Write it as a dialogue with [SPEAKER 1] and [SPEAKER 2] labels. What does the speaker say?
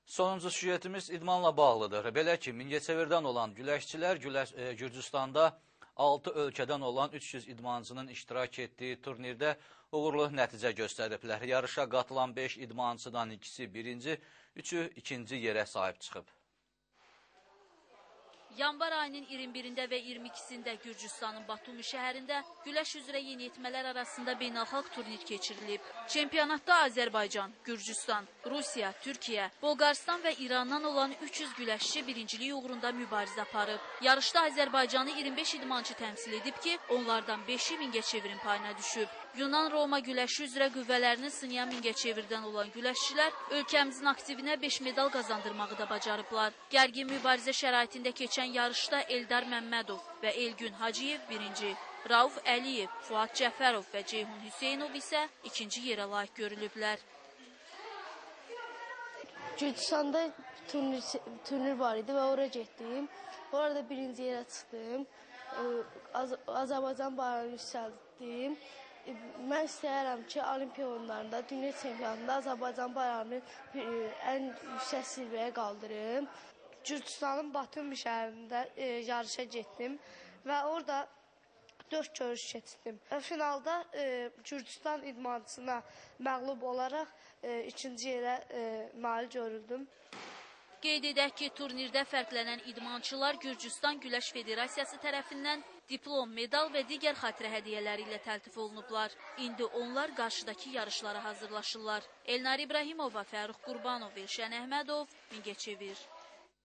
[SPEAKER 1] Sonuncu süjetimiz idmanla bağlıdır. Belə ki, Mingəçevirdən olan güləşçilər Gürcüstanda 6 ölkədən olan 300 idmancının iştirak etdiyi turnirdə uğurlu nəticə göstəriblər. Yarışa qatılan 5 idmançıdan ikisi birinci, üçü ikinci yerə sahib çıxıb.
[SPEAKER 2] Yanvar ayının 21-də və 22-sində Gürcüstanın Batumi şəhərində güləş üzrə yeniyetmələr arasında beynəlxalq turnir keçirilib. Çempionatda Azərbaycan, Gürcüstan, Rusiya, Türkiyə, Bolqaristan və İrandan olan 300 güləşçi birincilik uğrunda mübarizə aparıb. Yarışda Azərbaycanı 25 idmançı təmsil edib ki, onlardan 5-i Mingəçevirin payına düşüb. Yunan-Roma güləşi üzrə qüvvələrini sınayan Mingəçevirdən olan güləşçilər ölkəmizin aktivinə 5 medal qazandırmağı da bacarıblar. Gərgin mübarizə şəraitində keçən yarışda Eldar Məmmədov və Elgün Hacıyev birinci, Rauf Əliyev, Fuad Cəfərov və Ceyhun Hüseynov isə ikinci yerə layiq görülüblər.
[SPEAKER 3] Gürcüstanda turnir var idi və oraya getdim. Orada birinci yerə çıxdım. Azərbaycan bayrağını yüksəltdim. Mən istəyərəm ki, Olimpiya oyunlarında, dünya çempionatında Azərbaycan bayrağını ən yüksək zirvəyə qaldırım. Gürcüstanın Batumi şəhərində yarışa getdim və orada 4 görüş keçdim. Finalda Gürcüstan idmançısına məğlub olaraq ikinci yerə nail görüldüm.
[SPEAKER 2] Qeyd edək ki, turnirdə fərqlənən idmançılar Gürcüstan Güləş Federasiyası tərəfindən diplom, medal və digər xatirə hədiyyələri ilə təltif olunublar. İndi onlar qarşıdakı yarışlara hazırlaşırlar. Elnar İbrahimova, Fəruq Qurbanov, Elşən Əhmədov, Mingəçevir.